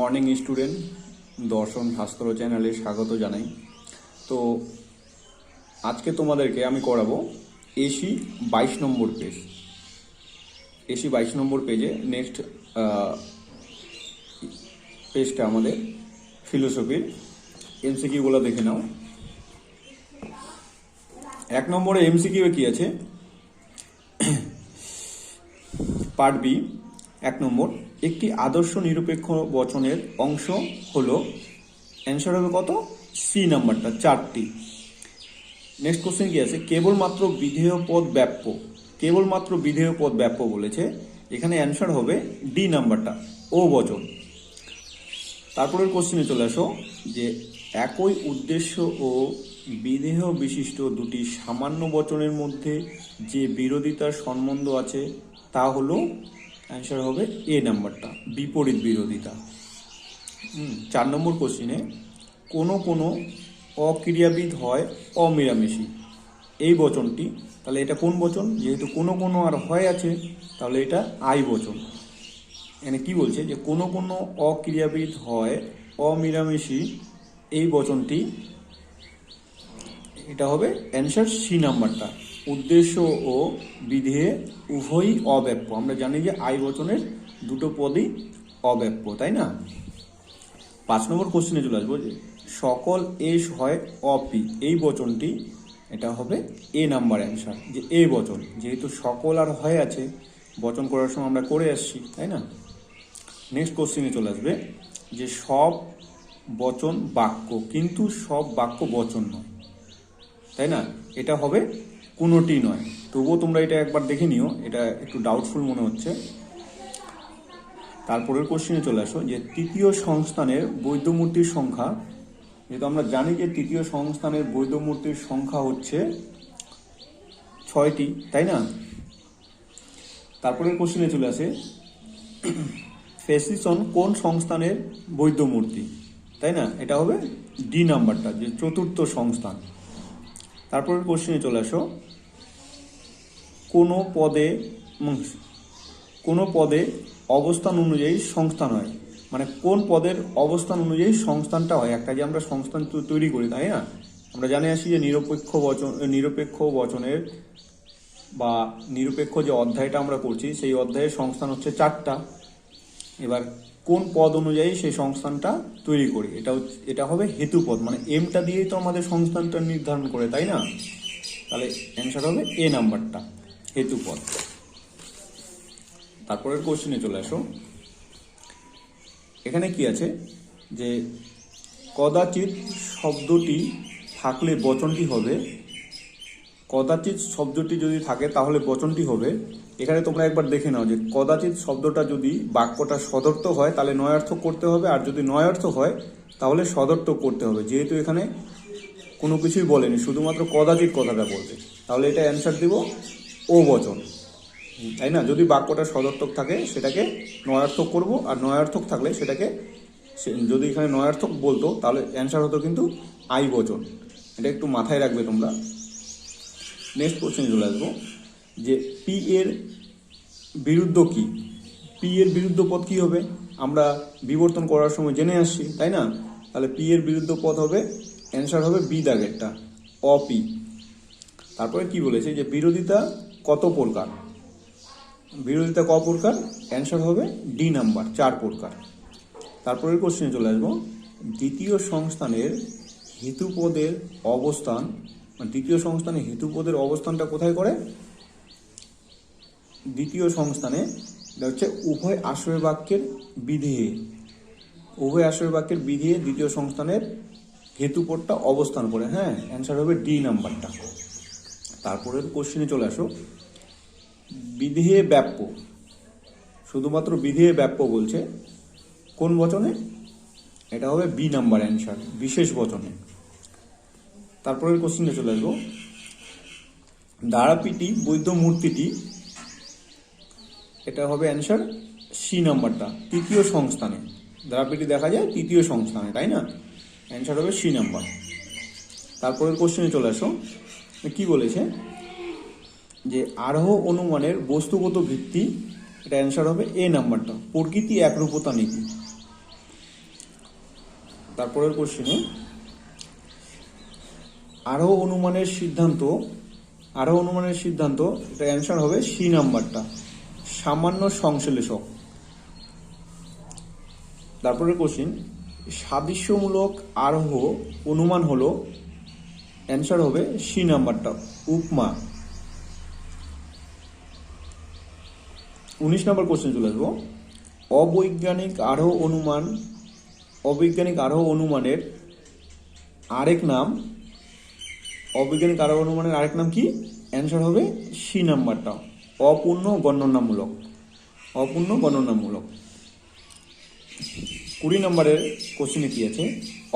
Morning student, দর্শন শাস্ত্র চ্যানেলে স্বাগত জানাই। তো আজকে তোমাদেরকে আমি করাবো এসি 22 নম্বর পেজ। এসি 22 নম্বর পেজে নেক্সট পেজটা আমাদের ফিলোসফির এমসিকিউগুলো দেখে নাও। 1 নম্বরে এমসিকিউ কি আছে? পার্ট বি 1 নম্বর, একটি আদর্শ নিরপেক্ষ বচনের অংশ হলো, অ্যান্সার হবে কত? সি নাম্বারটা, 4টি। নেক্সট কোশ্চেন কি আছে? কেবলমাত্র বিধেয় পদ ব্যাপ্য, কেবলমাত্র বিধেয় পদ ব্যাপ্য বলেছে, এখানে অ্যান্সার হবে ডি নাম্বারটা, ও বচন। তারপরের কোশ্চেনে চলে আসো যে একই উদ্দেশ্য ও বিধেয় বিশিষ্ট দুটি সামান্য বচনের মধ্যে যে বিরোধিতার সম্বন্ধ আছে তা হলো, অ্যান্সার হবে এ নাম্বারটা, বিপরীত বিরোধিতা। 4 নম্বর কোশ্চিনে কোনো কোনো অক্রিয়াবিদ হয় অমিরামিষি, এই বচনটি, তাহলে এটা কোন বচন? যেহেতু কোনো কোনো আর হয় আছে, তাহলে এটা আই বচন। এখানে কি বলছে যে কোনো কোনো অক্রিয়াবিদ হয় অমিরামিষি, এই বচনটি, এটা হবে অ্যান্সার সি নাম্বারটা, উদ্দেশ্য ও বিধেয় উভয়ই অব্যাপ্য। আমরা জানি যে আই বচনের দুটো পদই অব্যাপ্য, তাই না? 5 নম্বর কোশ্চেনে চলে আসবো যে সকল এস হয় অপি, এই বচনটি, এটা হবে এ নাম্বার অ্যান্সার, যে এ বচন, যেহেতু সকল আর হয় আছে, বচন করার সময় আমরা করে আসছি, তাই না? নেক্সট কোশ্চেনে চলে আসবে যে সব বচন বাক্য, কিন্তু সব বাক্য বচন নয়, তাই না? এটা হবে কোনোটি নয়। তবুও তোমরা এটা একবার দেখে নিও, এটা একটু ডাউটফুল মনে হচ্ছে। তারপরের কোশ্চেনে চলে আসো যে তৃতীয় সংস্থানের বৈধ মূর্তির সংখ্যা, যেহেতু আমরা জানি যে তৃতীয় সংস্থানের বৈধ মূর্তির সংখ্যা হচ্ছে 6টি, তাই না? তারপরের কোশ্চেনে চলে আসে ফেসিসন কোন সংস্থানের বৈধ মূর্তি, তাই না? এটা হবে ডি নাম্বারটা, যে চতুর্থ সংস্থান। তারপরের কোশ্চেনে চলে আসো কোনো পদে অবস্থান অনুযায়ী সংস্থান হয়, মানে কোন পদের অবস্থান অনুযায়ী সংস্থানটা হয়। একটা যে আমরা সংস্থান তৈরি করি, তাই না? আমরা জানি আসি যে নিরপেক্ষ বচনের বা নিরপেক্ষ যে অধ্যায়টা আমরা করছি, সেই অধ্যায়ের সংস্থান হচ্ছে 4টা। এবার কোন পদ অনুযায়ী সেই সংস্থানটা তৈরি করি, এটা হবে হেতুপদ, মানে এমটা দিয়েই তো আমাদের সংস্থানটা নির্ধারণ করে, তাই না? তাহলে অ্যান্সার হবে এ নাম্বারটা, হেতুপদ। তারপরের কোশ্চেনে চলে আসো, এখানে কি আছে যে কদাচিৎ শব্দটি থাকলে বচনটি হবে, কদাচিৎ শব্দটি যদি থাকে তাহলে বচনটি হবে। এখানে তোমরা একবার দেখে নাও যে কদাচিৎ শব্দটা যদি বাক্যটা সদর্থক হয় তাহলে নয়ার্থক করতে হবে, আর যদি নয়ার্থক হয় তাহলে সদর্থক করতে হবে। যেহেতু এখানে কোনো কিছুই বলেনি, শুধুমাত্র কদাচিৎ কথাটা বলবে, তাহলে এটা অ্যান্সার দিব ও বচন, তাই না? যদি বাক্যটা সদর্থক থাকে সেটাকে নয়ার্থক করব, আর নয়ার্থক থাকলে সেটাকে, যদি এখানে নয়ার্থক বলতো তাহলে অ্যান্সার হতো কিন্তু আই বচন। এটা একটু মাথায় রাখবে তোমরা। নেক্সট কোশ্চেনে চলে আসবো যে পি এর বিরুদ্ধ কি, পি এর বিরুদ্ধ পদ কি হবে? আমরা বিবর্তন করার সময় জেনে আসছি, তাই না? তাহলে পি এর বিরুদ্ধ পদ হবে, অ্যান্সার হবে বি দাগেরটা, অপি। তারপরে কি বলেছে যে বিরোধিতা কত প্রকার, বিরোধিতা ক প্রকার, অ্যান্সার হবে ডি নাম্বার, 4 প্রকার। তারপরের কোশ্চেনে চলে আসবো দ্বিতীয় সংস্থানের হেতুপদের অবস্থান, দ্বিতীয় সংস্থানে হেতুপদের অবস্থানটা কোথায় করে? দ্বিতীয় সংস্থানে এটা হচ্ছে উভয় আশ্রয় বাক্যের বিধেয়ে, উভয় আশ্রয় বাক্যের বিধেয়ে দ্বিতীয় সংস্থানের হেতুপদটা অবস্থান করে, হ্যাঁ, অ্যান্সার হবে ডি নাম্বারটা। তারপরের কোশ্চেনে চলে আসো বিধেয়ে ব্যাপ্য, শুধুমাত্র বিধেয়ে ব্যাপ্য বলছে, কোন বচনে? এটা হবে বি নাম্বার অ্যান্সার, বিশেষ বচনে। তারপরের কোশ্চেনে চলে আসবো দ্বারাপীঠি বৈধ মূর্তিটি, এটা হবে অ্যান্সার সি নাম্বারটা, তৃতীয় সংস্থানে। দ্বারাপীঠি দেখা যায় তৃতীয় সংস্থানে, তাই না? অ্যান্সার হবে সি নাম্বার। তারপরের কোশ্চেনে চলে আসো, কি বলেছে যে আরোহ অনুমানের বস্তুগত ভিত্তি, এটা অ্যান্সার হবে এ নাম্বারটা, প্রকৃতি একরূপতা নীতি। তারপরের কোশ্চেনে আরোহ অনুমানের সিদ্ধান্ত, এটা অ্যান্সার হবে সি নাম্বারটা, সামান্য সংশ্লেষক। তারপরের কোশ্চেন সাদৃশ্যমূলক আরোহ অনুমান হলো, অ্যান্সার হবে সি নাম্বারটা, উপমা। 19 নম্বর কোশ্চেন চলে আসবো। অবৈজ্ঞানিক আরোহ অনুমানের আরেক নাম, কি? অ্যান্সার হবে সি নাম্বারটা, অপূর্ণ গণনামূলক। 20 নম্বরের কোশ্চেনে কি আছে?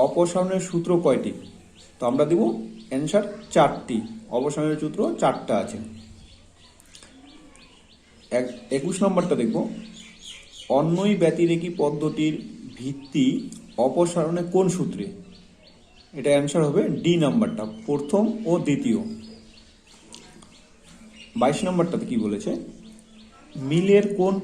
অপসারণের সূত্র কয়টি? তো আমরা দিব অ্যান্সার 4টি। অপসারণের সূত্র 4টা আছে। 21 নম্বরটা দেখব, অন্যই ব্যতিরেকী পদ্ধতির ভিত্তি অপসারণে কোন সূত্রে? এটা অ্যান্সার হবে ডি নাম্বারটা, প্রথম ও দ্বিতীয়। 22 নম্বরটাতে কি বলেছে? মিলের কোন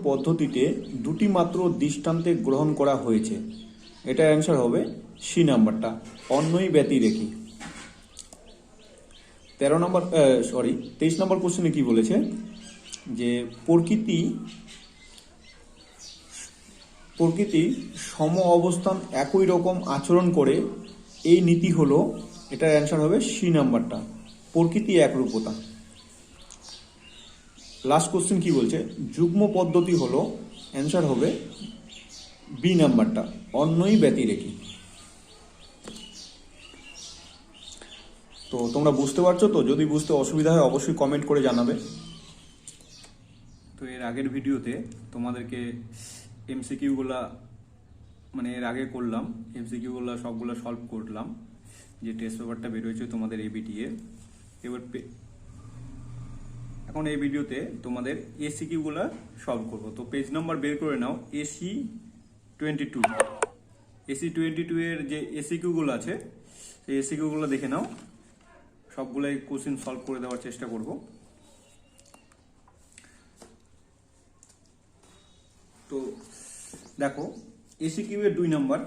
পদ্ধতিতে দুটি মাত্র দৃষ্টান্তে গ্রহণ করা হয়েছে? এটা অ্যান্সার হবে সি নাম্বারটা, অন্যই ব্যতিরেকী। 23 নম্বর কোশ্চেনে কি বলেছে? যে প্রকৃতি সম অবস্থান একই রকম আচরণ করে, এই নীতি হলো, এটার অ্যান্সার হবে সি নাম্বারটা, প্রকৃতি একরূপতা। লাস্ট কোশ্চেন কি বলছে? যুগ্ম পদ্ধতি হলো, অ্যান্সার হবে বি নাম্বারটা, অন্যই ব্যতিরেকী। তো তোমরা বুঝতে পারছো তো? যদি বুঝতে অসুবিধা হয় অবশ্যই কমেন্ট করে জানাবে। তো এর আগের ভিডিওতে তোমাদেরকে এমসিকিউগুলা, মানে এর আগে করলাম এমসিকিউগুলো সবগুলো সলভ করলাম, যে টেস্ট পেপারটা বেরোয়েছে তোমাদের এবিটি এর। এখন এই ভিডিওতে তোমাদের এসিকিউগুলো সলভ করবো। তো পেজ নাম্বার বের করে নাও, AC22 এর যে এসিকিউগুলো আছে সেই এসিকিউগুলো দেখে নাও। সবগুলাই কোশ্চেন সলভ করে দেওয়ার চেষ্টা করব। তো দেখো, এসিকিউ এর 2 নাম্বার,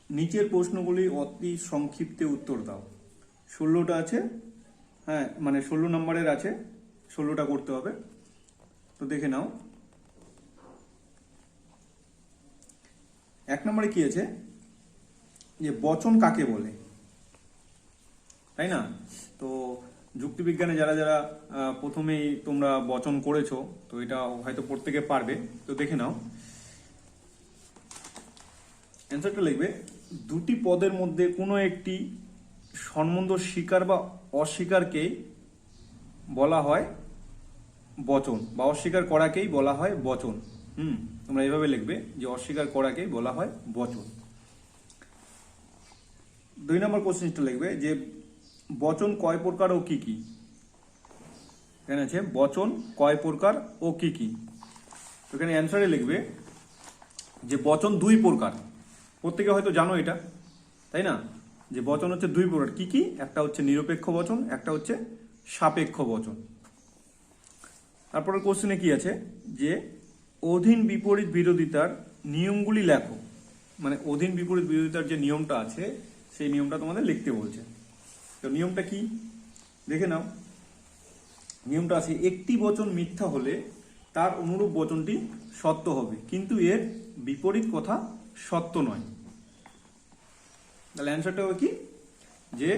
নিচের প্রশ্নগুলি অতি সংক্ষিপ্তে উত্তর দাও। 16টা আছে, হ্যাঁ, মানে 16 নম্বরের আছে, 16টা করতে হবে। তো দেখে নাও। 1 নম্বরে কি আছে? যে বচন কাকে বলে, তাই না? তো যুক্তিবিজ্ঞানে যারা যারা প্রথমেই তোমরা বচন করেছো, তো এটা হয়তো প্রত্যেকে পারবে। তো দেখে নাও, অ্যান্সারটা লিখবে, দুটি পদের মধ্যে কোনো একটি সম্বন্ধ স্বীকার বা অস্বীকারকে বলা হয় বচন, বা অস্বীকার করাকেই বলা হয় বচন। তোমরা এইভাবে লিখবে যে অস্বীকার করাকেই বলা হয় বচন। 2 নম্বর কোশ্চেনটা লিখবে যে বচন কয় প্রকার ও কি কি? এখানে আছে বচন কয় প্রকার ও কি কি। এখানে অ্যান্সারে লিখবে যে বচন 2 প্রকার। প্রত্যেকে হয়তো জানো এটা, তাই না? যে বচন হচ্ছে 2 প্রকার। কি কি? একটা হচ্ছে নিরপেক্ষ বচন, একটা হচ্ছে সাপেক্ষ বচন। তারপরে কোশ্চেনে কি আছে? যে অধীন বিপরীত বিরোধিতার নিয়মগুলি লেখো। মানে অধীন বিপরীত বিরোধিতার যে নিয়মটা আছে সেই নিয়মটা তোমাদের লিখতে বলছে। তো নিয়মটা কি দেখে নাও। নিয়মটা আছে, একটি বচন মিথ্যা হলে তার অনুরূপ বচনটি সত্য হবে, কিন্তু এর বিপরীত কথা সত্য নয়। তাহলে অ্যান্সারটা হবে কি? যে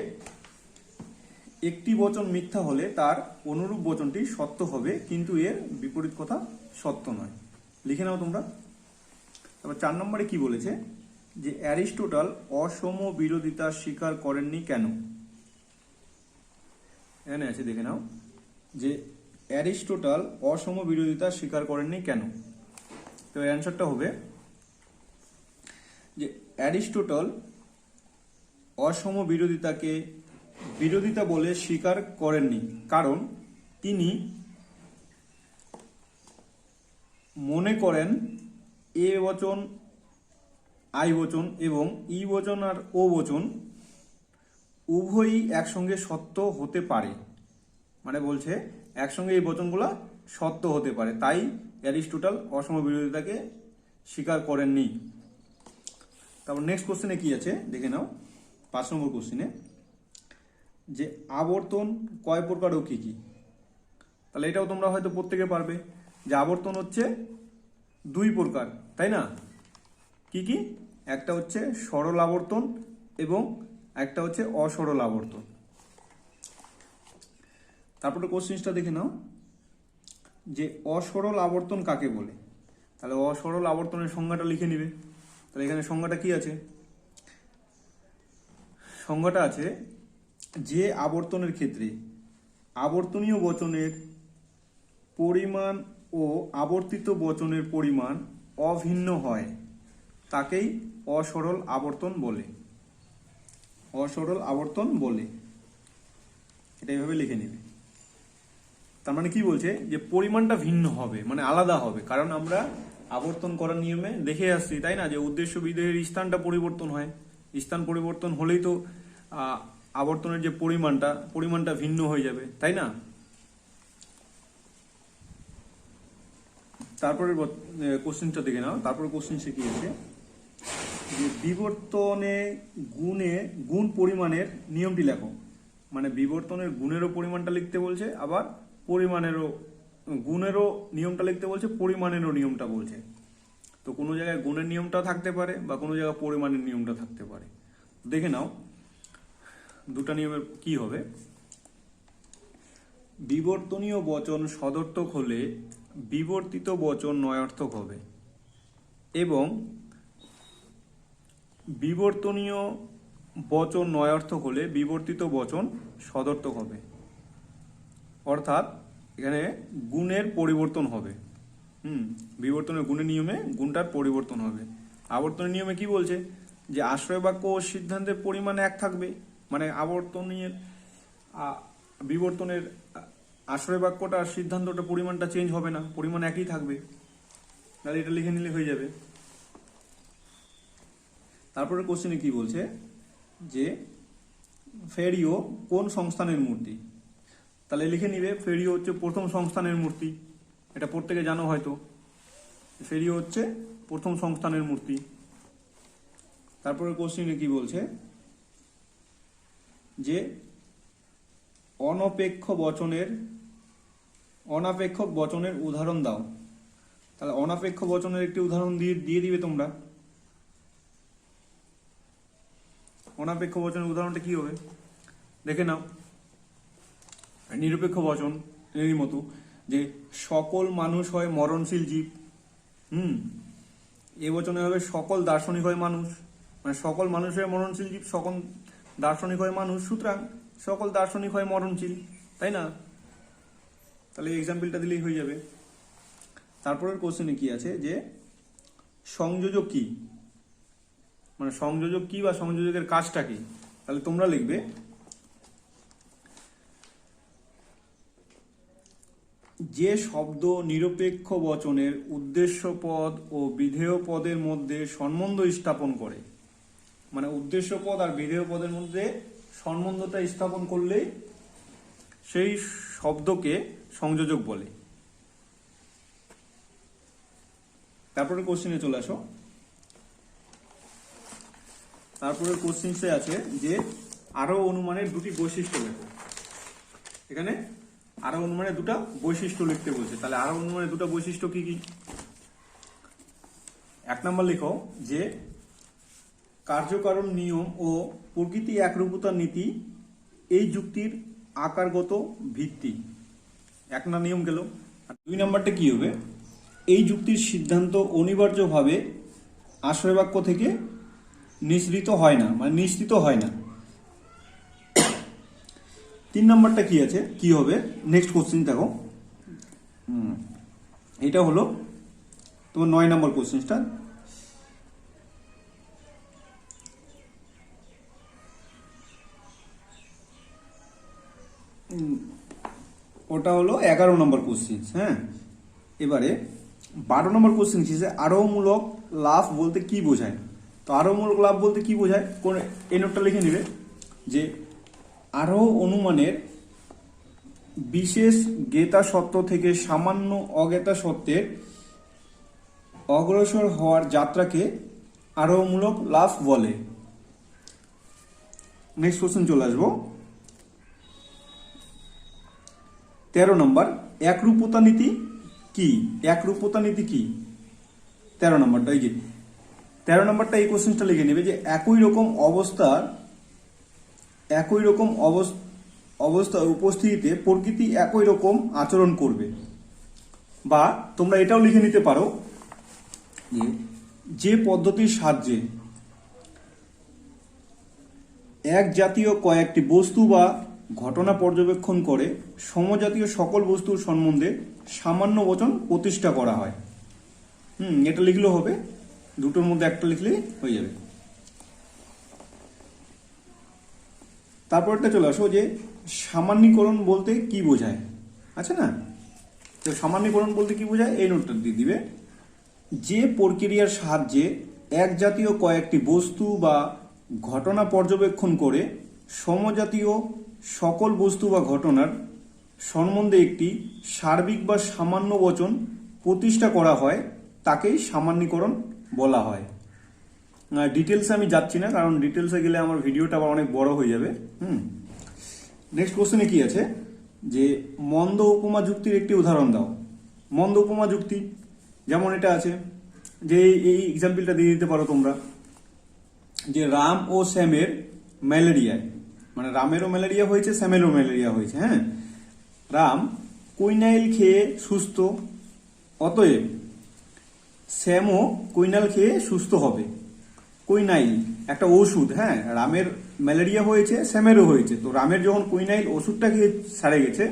একটি বচন মিথ্যা হলে তার অনুরূপ বচনটি সত্য হবে, কিন্তু এর বিপরীত কথা সত্য নয়। লিখে নাও তোমরা। তারপর 4 নম্বরে কি বলেছে? যে অ্যারিস্টটল অসম বিরোধিতা স্বীকার করেননি কেন? এখানে আছে, দেখে নাও, যে অ্যারিস্টটল অসম বিরোধিতা স্বীকার করেননি কেন? তো অ্যান্সারটা হবে যে অ্যারিস্টটল অসম বিরোধিতাকে বিরোধিতা বলে স্বীকার করেননি, কারণ তিনি মনে করেন এ বচন, আই বচন এবং ই বচন আর ও বচন উভয়ই একসঙ্গে সত্য হতে পারে। মানে বলছে একসঙ্গে এই বচনগুলো সত্য হতে পারে, তাই অ্যারিস্টটল অসম বিরোধিতাকে স্বীকার করেননি। তারপর নেক্সট কোশ্চেনে কি আছে দেখে নাও। 5 নম্বর কোশ্চেনে যে আবর্তন কয় প্রকার ও কি কি। তাহলে এটাও তোমরা হয়তো প্রত্যেকে পারবে যে আবর্তন হচ্ছে 2 প্রকার, তাই না? কি কি? একটা হচ্ছে সরল আবর্তন এবং একটা হচ্ছে অসরল আবর্তন। তারপরে কোশ্চেনটা দেখে নাও যে অসরল আবর্তন কাকে বলে। তাহলে অসরল আবর্তনের সংজ্ঞাটা লিখে নিবে। তাহলে এখানে সংজ্ঞাটা কি আছে? সংজ্ঞাটা আছে যে আবর্তনের ক্ষেত্রে আবর্তনীয় বচনের পরিমাণ ও আবর্তিত বচনের পরিমাণ অভিন্ন হয় তাকেই অসরল আবর্তন বলে। অসরল আবর্তন বলে, এটা এইভাবে লিখে নেবে। তার মানে কি বলছে যে পরিমাণটা ভিন্ন হবে, মানে আলাদা হবে, কারণ আমরা আবর্তন করার নিয়মে দেখে আসছি, তাই না, যে উদ্দেশ্য বিধেয়ের স্থানটা পরিবর্তন হয়। স্থান পরিবর্তন হলেই তো আবর্তনের যে পরিমাণটা ভিন্ন হয়ে যাবে, তাই না? তারপরে কোশ্চেনটা দেখে নাও। তারপরে কোশ্চেন সে কি আছে যে বিবর্তনে গুণ পরিমাণের নিয়মটি লেখো। মানে বিবর্তনের গুণেরও পরিমাণটা লিখতে বলছে, আবার পরিমাণেরও গুণেরও নিয়মটা লিখতে বলছে, পরিমাণেরও নিয়মটা বলছে। তো কোনো জায়গায় গুণের নিয়মটা থাকতে পারে বা কোনো জায়গায় পরিমাণের নিয়মটা থাকতে পারে। দেখে নাও দুটা নিয়মের কি হবে। বিবর্তনীয় বচন সদর্থক হলে বিবর্তিত বচন নয়ার্থক হবে এবং বিবর্তনীয় বচন নয়ার্থক হলে বিবর্তিত বচন সদর্থক হবে। অর্থাৎ এখানে গুণের পরিবর্তন হবে। বিবর্তনের গুণের নিয়মে গুণটার পরিবর্তন হবে। আবর্তনের নিয়মে কি বলছে যে আশ্রয় বাক্য ও সিদ্ধান্তের পরিমাণ এক থাকবে। মানে বিবর্তনের আশ্রয় বাক্যটা আর সিদ্ধান্তটা পরিমাণটা চেঞ্জ হবে না, পরিমাণ একই থাকবে। তাহলে এটা লিখে নিলে হয়ে যাবে। তারপরে কোশ্চেনে কি বলছে যে ফেরিও কোন সংস্থানের মূর্তি। তাহলে লিখে নিবে ফেরিও হচ্ছে প্রথম সংস্থানের মূর্তি। এটা প্রত্যেকে জানো হয়তো, ফেরিও হচ্ছে প্রথম সংস্থানের মূর্তি। তারপরে কোশ্চেনে কি বলছে যে অনপেক্ষক বচনের উদাহরণ দাও। তাহলে অনপেক্ষক বচনের একটি উদাহরণ দিয়ে দিবে তোমরা। অনপেক্ষ বচনের উদাহরণটা কি হবে দেখে নাও। নিরপেক্ষ বচন এরই মতো যে সকল মানুষ হয় মরণশীল জীব। এ বচনে হবে সকল দার্শনিক হয় মানুষ। মানে সকল মানুষ হয় মরণশীল জীব, সকল দার্শনিক হয় মানুষ, সুতরাং সকল দার্শনিক হয় মরণশীল, তাই না? তাহলে এক্সাম্পলটা দিলেই হয়ে যাবে। তারপরের কোশ্চেনে কি আছে যে সংযোজক কি। মানে সংযোজক কি বা সংযোজকের কাজটা কি। তাহলে তোমরা লিখবে যে শব্দ নিরপেক্ষ বচনের উদ্দেশ্য পদ ও বিধেয় পদের মধ্যে সম্বন্ধ স্থাপন করে। মানে উদ্দেশ্য পদ আর বিধেয় পদের মধ্যে সম্বন্ধটা স্থাপন করলেই সেই শব্দকে সংযোজক বলে। তারপরে কোশ্চেনে চলে আসো। তারপরে কোশ্চেনসে আছে যে আরো অনুমানের দুটি বৈশিষ্ট্য লেখো। এখানে আরো অনুমানের দুটা বৈশিষ্ট্য লিখতে বলছে। তাহলে আরো অনুমানের দুটা বৈশিষ্ট্য কি কি? 1 নম্বর লিখো যে কার্যকারণ নিয়ম ও প্রকৃতি একরূপতার নীতি এই যুক্তির আকারগত ভিত্তি। 1 না নিয়ম গেল। আর 2 নম্বরটা কি হবে? এই যুক্তির সিদ্ধান্ত অনিবার্যভাবে আশ্রয় বাক্য থেকে নিঃসৃত হয় না, মানে নিশ্চিত হয় না। 3 নম্বরটা কি আছে, কি হবে? নেক্সট কোশ্চেন দেখো। এটা হলো তোমার 9 নম্বর কোশ্চেনটা। ওটা হলো 11 নম্বর কোশ্চেন। হ্যাঁ, এবারে 12 নম্বর কোশ্চেন কি, আরোহমূলক লাভ বলতে কি বোঝায়? তো আরোহমূলক লাভ বলতে কি বোঝায় কোন এই নোটটা লিখে নেবে যে আরোহ অনুমানের বিশেষ জ্ঞেতা সত্ত্ব থেকে সামান্য অজ্ঞেতা সত্ত্বের অগ্রসর হওয়ার যাত্রাকে আরোহমূলক লাফ বলে। নেক্সট কোশ্চেন চলে আসবো 13 নম্বর, একরূপতা নীতি কি? একরূপতা নীতি কি? 13 নম্বরটা, এই যে 13 নম্বরটা, এই কোশ্চেনটা লিখে নেবে যে একই রকম অবস্থার উপস্থিতিতে প্রকৃতি একই রকম আচরণ করবে। বা তোমরা এটাও লিখে নিতে পারো যে পদ্ধতির সাহায্যে এক জাতীয় কয়েকটি বস্তু বা ঘটনা পর্যবেক্ষণ করে সমজাতীয় সকল বস্তুর সম্বন্ধে সামান্য বচন প্রতিষ্ঠা করা হয়। এটা লিখলেও হবে, দুটোর মধ্যে একটা লিখলেই হয়ে যাবে। তারপরটা চলে আসো যে সামান্যীকরণ বলতে কি বোঝায়, আচ্ছা না? তো সামান্যীকরণ বলতে কি বোঝায় এই নোটটা দিয়ে দিবে। যে প্রক্রিয়ার সাহায্যে এক জাতীয় কয়েকটি বস্তু বা ঘটনা পর্যবেক্ষণ করে সমজাতীয় সকল বস্তু বা ঘটনার সম্বন্ধে একটি সার্বিক বা সামান্য বচন প্রতিষ্ঠা করা হয় তাকেই সামান্যীকরণ বলা হয়। ডিটেলসে আমি যাচ্ছি না, কারণ ডিটেলসে গেলে আমার ভিডিওটা আবার অনেক বড় হয়ে যাবে। নেক্সট কোশ্চেনে কি আছে যে মন্দ উপমা যুক্তির একটি উদাহরণ দাও। মন্দ উপমা যুক্তি যেমন এটা আছে যে এই এক্সাম্পলটা দিয়ে দিতে পারো তোমরা যে রাম ও শ্যামের ম্যালেরিয়ায়, মানে রামেরও ম্যালেরিয়া হয়েছে, শ্যামেরও ম্যালেরিয়া হয়েছে। হ্যাঁ, রাম কুইনাইল খেয়ে সুস্থ, অতএব শ্যামও কুইনাইল খেয়ে সুস্থ হবে। কুইনাইল একটা ওষুধ, হ্যাঁ, রামের ম্যালেরিয়া হয়েছে, শ্যামেরও হয়েছে, তো রামের যখন কুইনাইল ওষুধটা খেয়ে সারে গেছে,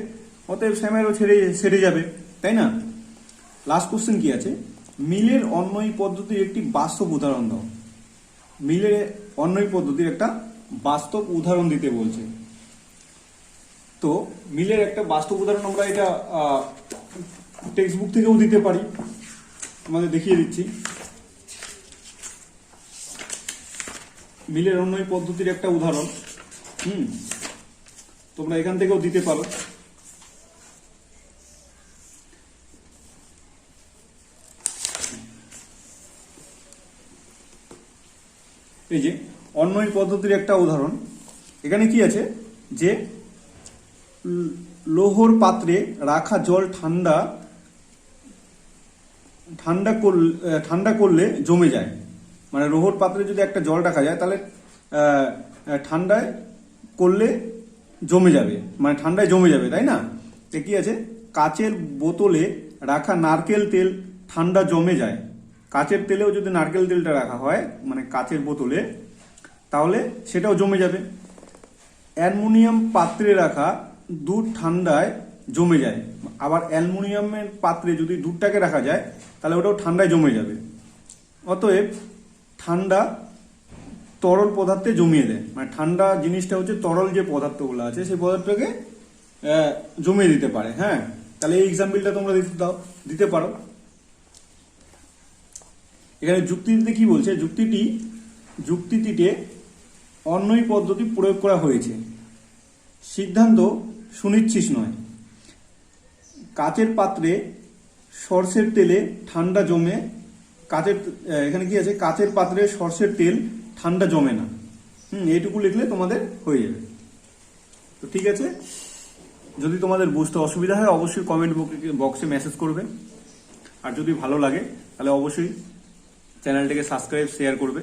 অতএব শ্যামেরও সেরে যাবে, তাই না? লাস্ট কোশ্চেন কি আছে, মিলের অন্যয়ী পদ্ধতির একটি বাস্তব উদাহরণ দাও। মিলের অন্যয়ী পদ্ধতির একটা বাস্তব উদাহরণ দিতে বলছে। তো মিলের একটা বাস্তব উদাহরণ আমরা এটা টেক্সট বুক থেকেও দিতে পারি, তোমাদের দেখিয়ে দিচ্ছি। মিলের অন্যয়ী পদ্ধতির একটা উদাহরণ তোমরা এখান থেকেও দিতে পারো। এই যে অন্যয়ী পদ্ধতির একটা উদাহরণ, এখানে কি আছে যে লোহর পাত্রে রাখা জল ঠান্ডা করলে জমে যায়। মানে লোহর পাত্রে যদি একটা জল রাখা যায় তাহলে ঠান্ডায় করলে জমে যাবে, মানে ঠান্ডায় জমে যাবে, তাই না? কি আছে, কাচের বোতলে রাখা নারকেল তেল ঠান্ডা জমে যায়। কাচের তেলেও যদি নারকেল তেলটা রাখা হয় মানে কাচের বোতলে, তাহলে সেটাও জমে যাবে। অ্যালুমিনিয়াম পাত্রে রাখা দুধ ঠান্ডায় জমে যায়। আবার অ্যালুমিনিয়ামের পাত্রে যদি দুধটাকে রাখা যায় তাহলে ওটাও ঠান্ডায় জমে যাবে। অতএব ঠান্ডা তরল পদার্থে জমিয়ে দেয়, মানে ঠান্ডা জিনিসটা হচ্ছে তরল যে পদার্থগুলো আছে সেই পদার্থকে জমিয়ে দিতে পারে। হ্যাঁ, তাহলে এই এক্সাম্পলটা তোমরা দিতে পারো। এখানে যুক্তিতে কি বলছে, যুক্তিটিতে অন্যয়ী পদ্ধতি প্রয়োগ করা হয়েছে, সিদ্ধান্ত সুনিশ্চিত নয়। কাচের পাত্রে সরষের তেলে ঠান্ডা জমে, এখানে কি আছে, কাচের পাত্রে সরষের তেল ঠান্ডা জমে না। এইটুকু লিখলে তোমাদের হয়ে যাবে। তো ঠিক আছে, যদি তোমাদের বুঝতে অসুবিধা হয় অবশ্যই কমেন্ট বক্সে মেসেজ করবে, আর যদি ভালো লাগে তাহলে অবশ্যই চ্যানেলটাকে সাবস্ক্রাইব শেয়ার করবে।